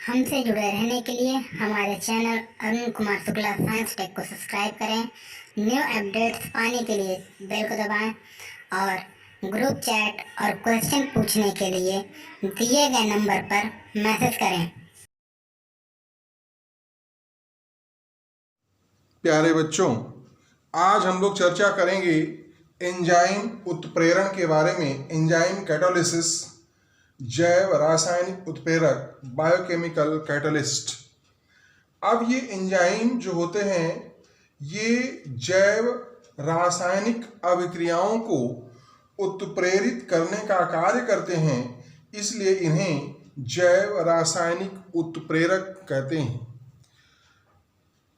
हमसे जुड़े रहने के लिए हमारे channel Arun Kumar Shukla science tech को सब्सक्राइब करें। न्यू अपडेट्स पाने के लिए बेल को दबाएं और ग्रुप चैट और क्वेश्चन पूछने के लिए दिए गए नंबर पर मैसेज करें। प्यारे बच्चों, आज हम लोग चर्चा करेंगे एंजाइम उत्प्रेरण के बारे में। एंजाइम कैटालिसिस, जैव रासायनिक उत्प्रेरक, बायोकेमिकल कैटलिस्ट। अब ये एंजाइम जो होते हैं ये जैव रासायनिक अभिक्रियाओं को उत्प्रेरित करने का कार्य करते हैं, इसलिए इन्हें जैव रासायनिक उत्प्रेरक कहते हैं,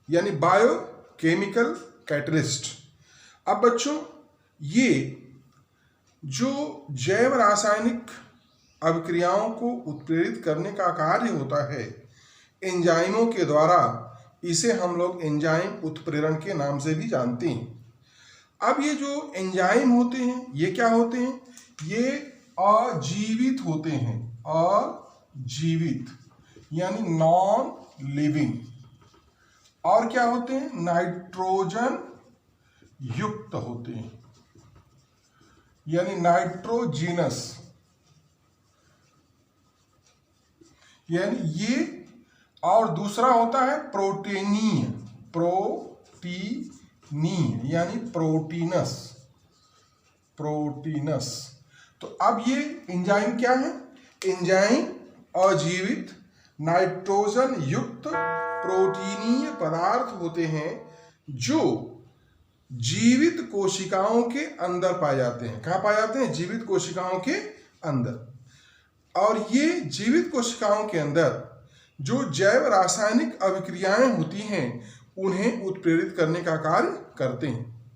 यानी बायोकेमिकल कैटलिस्ट। अब बच्चों, ये जो जैव रासायनिक अभिक्रियाओं को उत्प्रेरित करने का कार्य होता है एंजाइमों के द्वारा, इसे हम लोग एंजाइम उत्प्रेरण के नाम से भी जानते हैं। अब ये जो एंजाइम होते हैं ये क्या होते हैं? ये अजीवित होते हैं, अजीवित यानी नॉन लिविंग। और क्या होते हैं? नाइट्रोजन युक्त होते हैं, यानी नाइट्रोजीनस, यानी ये। और दूसरा होता है प्रोटीनीय, प्रोटीनीय यानी प्रोटीनस, प्रोटीनस। तो अब ये एंजाइम क्या है? एंजाइम अजीवित नाइट्रोजन युक्त प्रोटीनीय पदार्थ होते हैं जो जीवित कोशिकाओं के अंदर पाए जाते हैं। कहाँ पाए जाते हैं? जीवित कोशिकाओं के अंदर। और ये जीवित कोशिकाओं के अंदर जो जैव रासायनिक अभिक्रियाएं होती हैं उन्हें उत्प्रेरित करने का कार्य करते हैं।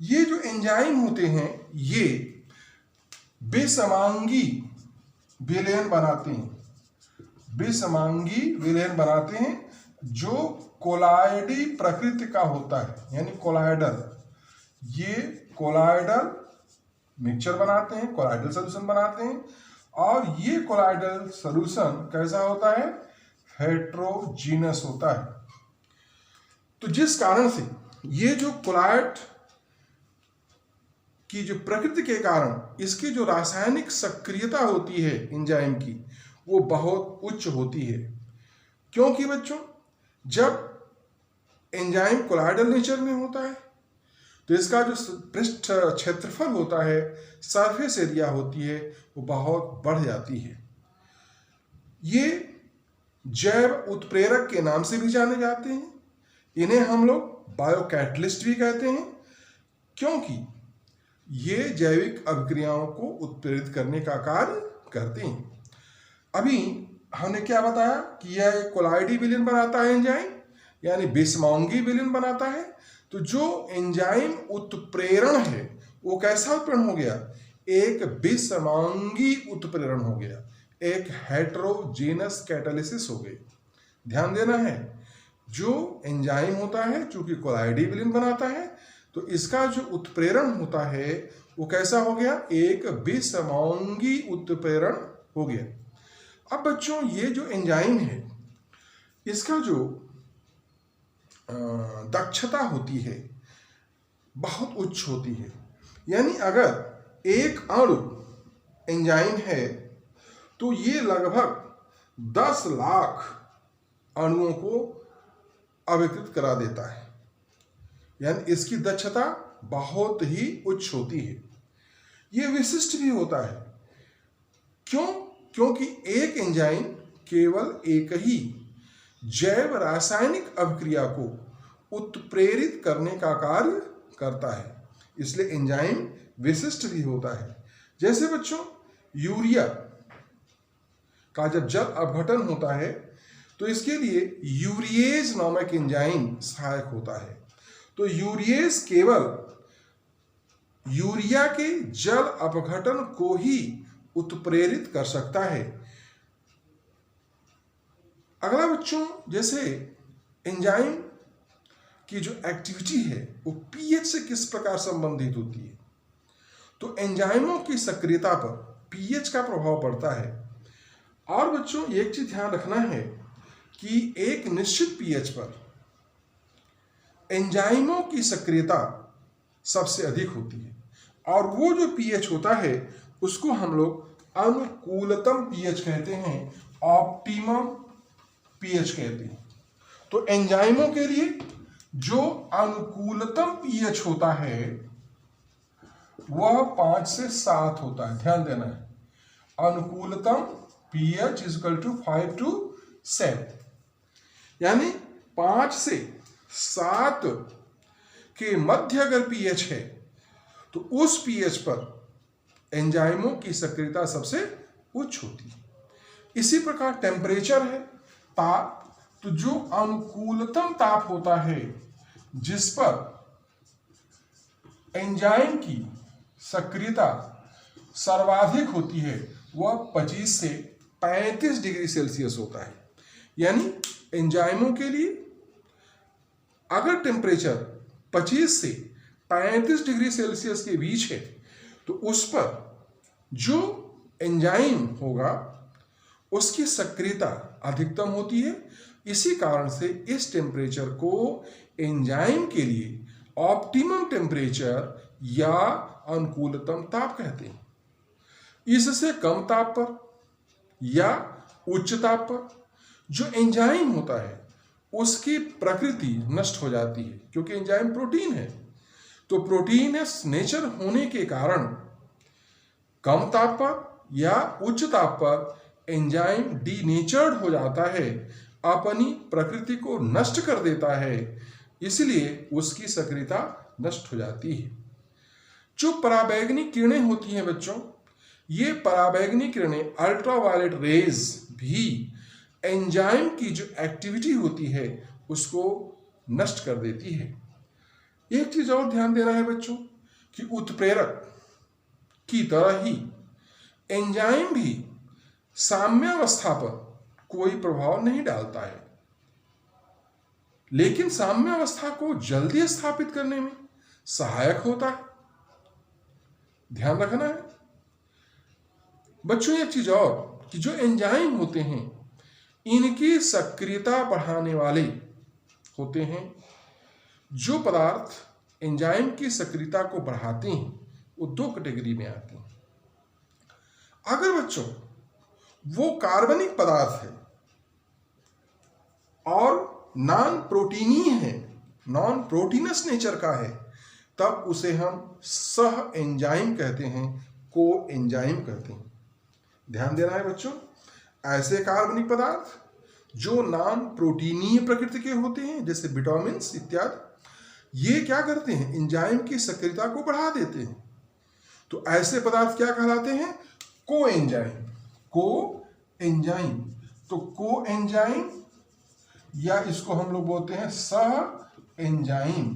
ये जो एंजाइम होते हैं ये विषमांगी विलयन बनाते हैं, विषमांगी विलयन बनाते हैं जो कोलाइडी प्रकृति का होता है, यानी कोलाइडल। ये कोलाइडल मिक्सचर बनाते हैं, कोलाइडल सॉल्यूशन बनाते हैं। और ये कोलाइडल सॉल्यूशन कैसा होता है? हेट्रोजीनस होता है। तो जिस कारण से ये जो कोलाइड की जो प्रकृति के कारण इसकी जो रासायनिक सक्रियता होती है एंजाइम की, वो बहुत उच्च होती है। क्योंकि बच्चों, जब एंजाइम कोलाइडल नेचर में होता है तो इसका जो पृष्ठ क्षेत्रफल होता है, सरफेस एरिया होती है, वो बहुत बढ़ जाती है। ये जैव उत्प्रेरक के नाम से भी जाने जाते हैं। इन्हें हम लोग बायोकैटलिस्ट भी कहते हैं, क्योंकि ये जैविक अभिक्रियाओं को उत्प्रेरित करने का कार्य करते हैं। अभी हमने क्या बताया कि यह एक कोलाइडी विलयन बनाता है एंजाइम, यानी विषमांगी विलयन बनाता है। तो जो एंजाइम उत्प्रेरण है वो कैसा उत्प्रेरण हो गया? एक विषमांगी उत्प्रेरण हो गया, एक हेट्रोजीनस कैटालिसिस हो गई। ध्यान देना है, जो एंजाइम होता है चूंकि कोलाइडी विलयन बनाता है, तो इसका जो उत्प्रेरण होता है वो कैसा हो गया? एक विषमांगी उत्प्रेरण हो गया। अब बच्चों, ये जो एंजाइम है इसका जो दक्षता होती है बहुत उच्च होती है। यानी अगर एक अणु एंजाइम है तो ये लगभग 10 लाख अणुओं को अभिकृत करा देता है, यानी इसकी दक्षता बहुत ही उच्च होती है। ये विशिष्ट भी होता है। क्यों? क्योंकि एक एंजाइम केवल एक ही जैव रासायनिक अभिक्रिया को उत्प्रेरित करने का कार्य करता है, इसलिए एंजाइम विशिष्ट भी होता है। जैसे बच्चों, यूरिया का जब जल अपघटन होता है तो इसके लिए यूरिएज नामक एंजाइम सहायक होता है। तो यूरिएज केवल यूरिया के जल अपघटन को ही उत्प्रेरित कर सकता है। अगला बच्चों, जैसे एंजाइम की जो एक्टिविटी है वो पीएच से किस प्रकार संबंधित होती है? तो एंजाइमों की सक्रियता पर पीएच का प्रभाव पड़ता है। और बच्चों, एक चीज ध्यान रखना है कि एक निश्चित पीएच पर एंजाइमों की सक्रियता सबसे अधिक होती है, और वो जो पीएच होता है उसको हम लोग अनुकूलतम पीएच कहते हैं, ऑप्टिमम पीएच कहते हैं। तो एंजाइमों के लिए जो अनुकूलतम पीएच होता है वह 5 से 7 होता है, ध्यान देना है। अनुकूलतम pH इक्वल टू 5 to 7, यानी 5 से 7 के मध्य अगर pH है तो उस pH पर एंजाइमों की सक्रियता सबसे उच्च होती है। इसी प्रकार टेम्परेचर है, ताप, तो जो अनुकूलतम ताप होता है जिस पर एंजाइम की सक्रियता सर्वाधिक होती है वह 25 से 35 डिग्री सेल्सियस होता है। यानी एंजाइमों के लिए अगर टेम्परेचर 25 से 35 डिग्री सेल्सियस के बीच है तो उस पर जो एंजाइम होगा उसकी सक्रियता अधिकतम होती है। इसी कारण से इस टेम्परेचर को एंजाइम के लिए ऑप्टिमम टेम्परेचर या अनुकूलतम ताप कहते हैं। इससे कम ताप पर या उच्च ताप पर जो एंजाइम होता है उसकी प्रकृति नष्ट हो जाती है, क्योंकि एंजाइम प्रोटीन है। तो प्रोटीनस नेचर होने के कारण कम ताप पर या उच्च ताप पर एंजाइम डीनेचर्ड हो जाता है, अपनी प्रकृति को नष्ट कर देता है, इसलिए उसकी सक्रियता नष्ट हो जाती है। जो पराबैंगनी किरणें होती हैं बच्चों, ये पराबैंगनी किरणें अल्ट्रावायलेट रेज भी एंजाइम की जो एक्टिविटी होती है उसको नष्ट कर देती है। एक चीज और ध्यान देना है बच्चों कि उत्प्रेरक की तरह ही एंजाइम भी साम्यावस्था पर कोई प्रभाव नहीं डालता है, लेकिन साम्यावस्था को जल्दी स्थापित करने में सहायक होता है। ध्यान रखना है बच्चों। एक चीज और कि जो एंजाइम होते हैं इनकी सक्रियता बढ़ाने वाले होते हैं। जो पदार्थ एंजाइम की सक्रियता को बढ़ाते हैं वो 2 कैटेगरी में आते हैं। अगर बच्चों वो कार्बनिक पदार्थ है और नॉन प्रोटीनीय है, नॉन प्रोटीनस नेचर का है, तब उसे हम सह एंजाइम कहते हैं, को एंजाइम कहते हैं। ध्यान देना है बच्चों, ऐसे कार्बनिक पदार्थ जो नॉन प्रोटीनीय प्रकृति के होते हैं जैसे विटामिन्स इत्यादि, ये क्या करते हैं, एंजाइम की सक्रियता को बढ़ा देते हैं। तो ऐसे पदार्थ क्या कहलाते हैं, को एंजाइम। को एंजाइम, तो को एंजाइम या इसको हम लोग बोलते हैं सह एंजाइम।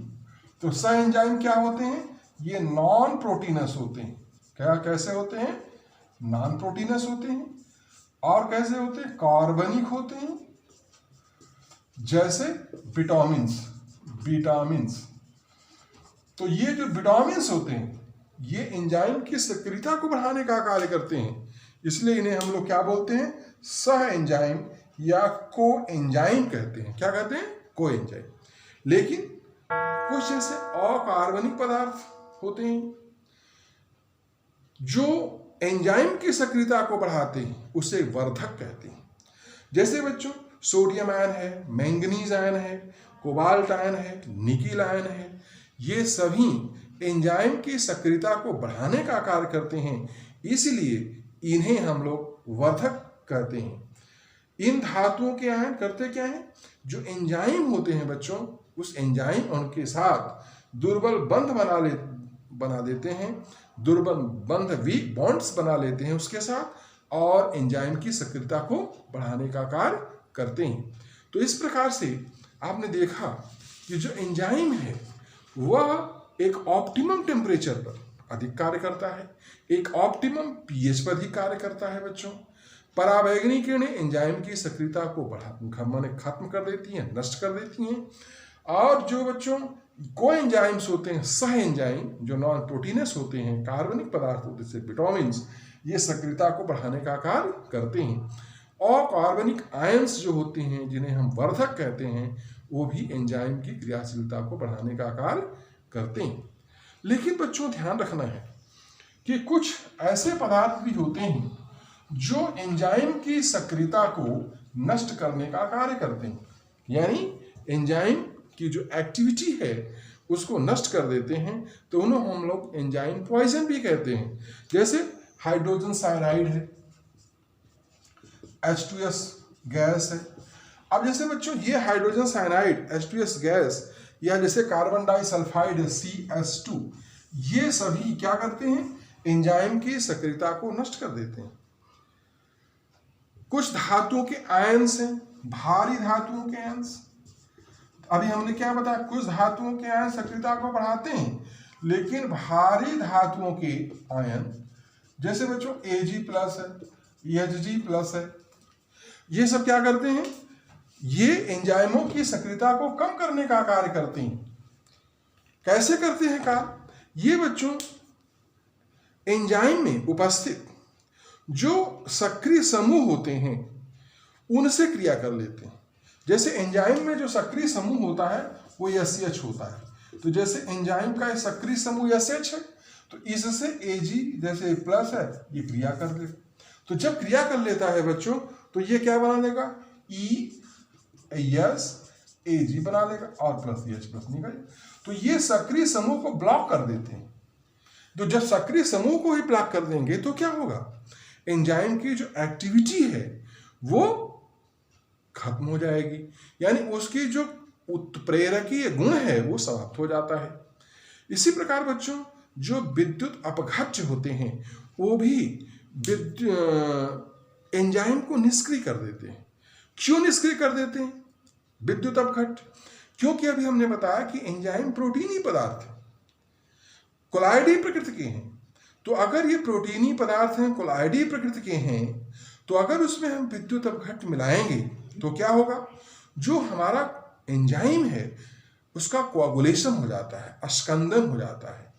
तो सह एंजाइम क्या होते हैं, ये नॉन प्रोटीनस होते हैं। क्या कैसे होते हैं, नॉन प्रोटीनस होते हैं। और कैसे होते हैं, कार्बनिक होते हैं, जैसे विटामिन्स, विटामिन्स। तो ये जो विटामिन्स होते हैं ये एंजाइम की सक्रियता को बढ़ाने का कार्य करते हैं, इसलिए इन्हें हम लोग क्या बोलते हैं, सह एंजाइम या को एंजाइम कहते हैं। क्या कहते हैं, को एंजाइम। लेकिन कुछ ऐसे अकार्बनिक पदार्थ होते हैं जो एंजाइम की सक्रियता को बढ़ाते हैं, उसे वर्धक कहते हैं। जैसे बच्चों सोडियम आयन है, मैंगनीज आयन है, कोबाल्ट आयन है, निकिल आयन है, ये सभी एंजाइम की सक्रियता को बढ़ाने का कार्य करते हैं, इसलिए इन्हें हम लोग वर्धक कहते हैं। इन धातुओं के आयन करते क्या है, जो एंजाइम होते हैं बच्चों, उस एंजाइम उनके साथ दुर्बल बंध बना देते हैं, दुर्बल बंध वीक बॉन्ड्स बना लेते हैं उसके साथ, और एंजाइम की सक्रियता को बढ़ाने का कार्य करते हैं। तो इस प्रकार से आपने देखा कि जो एंजाइम है वह एक ऑप्टिमम टेम्परेचर पर अधिक कार्य करता है, एक ऑप्टिमम पीएच पर अधिक कार्य करता है बच्चों। पराबैंगनी किरणें एंजाइम की सक्रियता को खत्म कर देती हैं, नष्ट कर देती हैं। और जो बच्चों को एंजाइम्स होते हैं, सह एंजाइम, जो नॉन प्रोटीनस होते हैं, कार्बनिक पदार्थ होते हैं, विटामिन्स, ये सक्रियता को बढ़ाने का कार्य करते हैं। और कार्बनिक आयंस जो होते हैं जिन्हें हम वर्धक कहते हैं वो भी एंजाइम की क्रियाशीलता को बढ़ाने का कार्य करते हैं। लेकिन बच्चों ध्यान रखना है कि कुछ ऐसे पदार्थ भी होते हैं जो एंजाइम की सक्रियता को नष्ट करने का कार्य करते हैं, यानी एंजाइम की जो एक्टिविटी है उसको नष्ट कर देते हैं, तो उन्हें हम लोग एंजाइम पॉइजन भी कहते हैं। जैसे हाइड्रोजन साइनाइड है, H2S गैस है। अब जैसे बच्चों ये हाइड्रोजन साइनाइड H2S गैस या जैसे कार्बन डाइसल्फाइड है CS2, ये सभी क्या करते हैं, एंजाइम की सक्रियता को नष्ट कर देते हैं। कुछ धातुओं के आयंस हैं, भारी धातुओं के आयंस, अभी हमने क्या बताया, कुछ धातुओं के आयन सक्रियता को बढ़ाते हैं, लेकिन भारी धातुओं के आयन जैसे बच्चों Ag+ है, Hg+ है, ये सब क्या करते हैं, ये एंजाइमों की सक्रियता को कम करने का कार्य करते हैं। कैसे करते हैं कार्य? ये बच्चों एंजाइम में उपस्थित जो सक्रिय समूह होते हैं उनसे क्रिया कर लेते हैं। जैसे एंजाइम में जो सक्रिय समूह होता है वो SH होता है, तो जैसे एंजाइम का सक्रिय समूह SH है तो इससे Ag जैसे प्लस है ये क्रिया कर ले, तो जब क्रिया कर लेता है बच्चों तो ये क्या बना लेगा, Ag बना लेगा और प्लस H+ निकल, तो ये सक्रिय समूह को ब्लॉक कर देते हैं। तो जब सक्रिय समूह को ही ब्लॉक कर देंगे तो क्या होगा, एंजाइम की जो एक्टिविटी है वो खत्म हो जाएगी, यानी उसकी जो उत्प्रेरकीय गुण है वो समाप्त हो जाता है। इसी प्रकार बच्चों जो विद्युत अपघट्य होते हैं वो भी एंजाइम को निष्क्रिय कर देते हैं। क्यों निष्क्रिय कर देते हैं विद्युत अपघट्य? क्योंकि अभी हमने बताया कि एंजाइम प्रोटीनी पदार्थ है, कोलाइडी प्रकृति के हैं, तो अगर ये प्रोटीनी पदार्थ हैं, कोलाइडी प्रकृति के हैं, तो अगर उसमें हम विद्युत अपघट्य मिलाएंगे तो क्या होगा, जो हमारा एंजाइम है उसका कोआगुलेशन हो जाता है, अस्कंदन हो जाता है।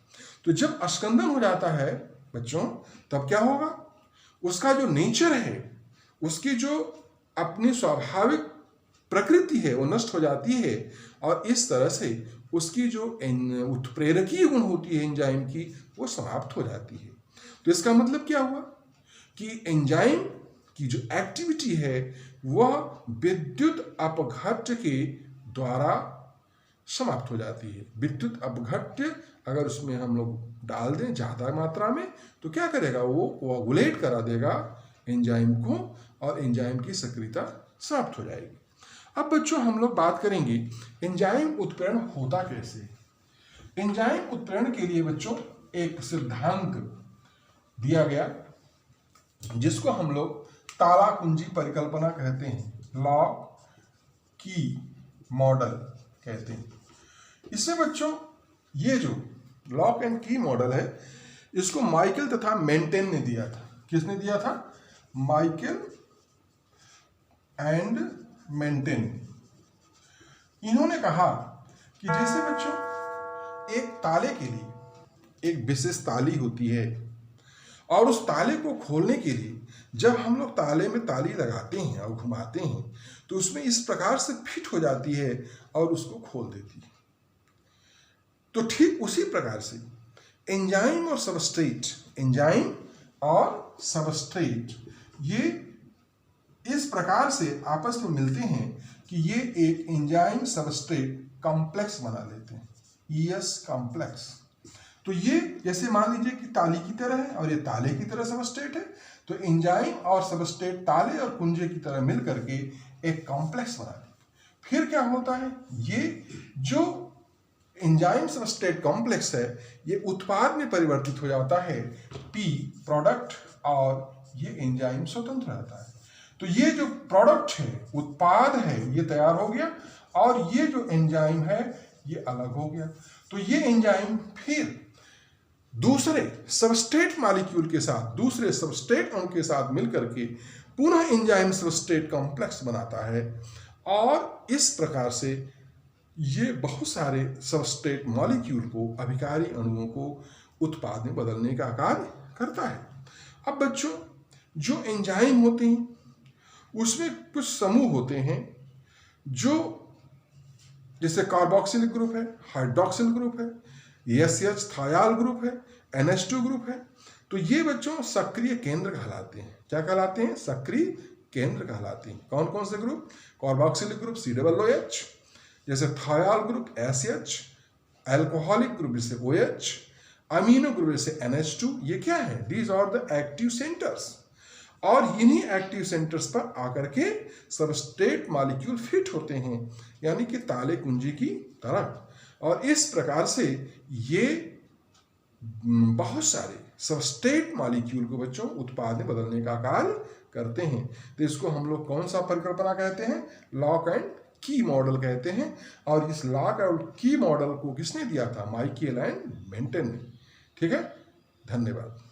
तो जब अस्कंदन हो जाता है बच्चों तब क्या होगा, उसका जो नेचर है, उसकी जो अपनी स्वाभाविक प्रकृति है वो नष्ट हो जाती है और इस तरह से उसकी जो उत्प्रेरकीय गुण होती है एंजाइम की वो समाप्त हो जाती है। तो इसका मतलब क्या हुआ कि एंजाइम की जो एक्टिविटी है वह विद्युत अपघट्य के द्वारा समाप्त हो जाती है। विद्युत अपघट्य अगर उसमें हम लोग डाल दें ज़्यादा मात्रा में तो क्या करेगा, वो कोआगुलेट करा देगा एंजाइम को और एंजाइम की सक्रियता समाप्त हो जाएगी। अब बच्चों हम लोग बात करेंगे एंजाइम उत्प्रेरण होता कैसे। एंजाइम उत्प्रेरण के लिए बच्चों एक सिद्धांत दिया गया जिसको हम लोग ताला कुंजी परिकल्पना कहते हैं, लॉक की मॉडल कहते हैं। इसमें बच्चों ये जो लॉक एंड की मॉडल है इसको माइकल तथा मेंटेन ने दिया था। किसने दिया था? Michael and maintain. इन्होंने कहा कि जैसे बच्चों एक ताले के लिए एक विशेष ताली होती है और उस ताले को खोलने के लिए जब हम लोग ताले में ताली लगाते हैं और घुमाते हैं तो उसमें इस प्रकार से फिट हो जाती है और उसको खोल देती है। तो ठीक उसी प्रकार से एंजाइम और सबस्ट्रेट, एंजाइम और सबस्ट्रेट ये इस प्रकार से आपस में मिलते हैं कि ये एक एंजाइम सबस्ट्रेट कॉम्प्लेक्स बना लेते हैं, ES कॉम्प्लेक्स। तो ये जैसे मान लीजिए कि ताली की तरह है और ये ताले की तरह सबस्ट्रेट है, तो एंजाइम और सबस्ट्रेट ताले और कुंजे की तरह मिल करके एक कॉम्प्लेक्स बना लेते हैं। फिर क्या होता है, ये जो एंजाइम सबस्ट्रेट कॉम्प्लेक्स है ये उत्पाद में परिवर्तित हो जाता है, P प्रोडक्ट, और ये एंजाइम स्वतंत्र रहता है। तो ये जो प्रोडक्ट है, उत्पाद है, ये तैयार हो गया और ये जो एंजाइम है ये अलग हो गया। तो ये एंजाइम फिर दूसरे सबस्ट्रेट मॉलिक्यूल के साथ, दूसरे सबस्ट्रेट अणु के साथ मिलकर के पुनः एंजाइम सबस्ट्रेट कॉम्प्लेक्स बनाता है और इस प्रकार से ये बहुत सारे सबस्ट्रेट मॉलिक्यूल को, अभिकारी अणुओं को उत्पाद में बदलने का कार्य करता है। अब बच्चों जो एंजाइम होते हैं उसमें कुछ समूह होते हैं जो जैसे कार्बोक्सिलिक ग्रुप है, हाइड्रोक्सिल ग्रुप है, एसएच थायाल ग्रुप है, NH2 ग्रुप है। तो ये बच्चों सक्रिय केंद्र कहलाते हैं। क्या कहलाते हैं? सक्रिय केंद्र कहलाते हैं। कौन कौन से ग्रुप? कार्बोक्सिलिक ग्रुप COOH, जैसे thiol group SH, alcoholic group जैसे OH, अमीनो ग्रुप जैसे NH2। ये क्या है? These are the active centres. और इन्हीं एक्टिव सेंटर्स पर आकर के सबस्ट्रेट मॉलिक्यूल फिट होते हैं, यानी कि ताले कुंजी की तरह। और इस प्रकार से ये बहुत सारे सबस्ट्रेट मॉलिक्यूल को बच्चों उत्पाद में बदलने का कार्य करते हैं। तो इसको हम लोग कौन सा परिकल्पना कहते हैं? लॉक एंड की मॉडल कहते हैं। और इस लॉक एंड की मॉडल को किसने दिया था? माइकल एंड मेंटन ने। ठीक है, धन्यवाद।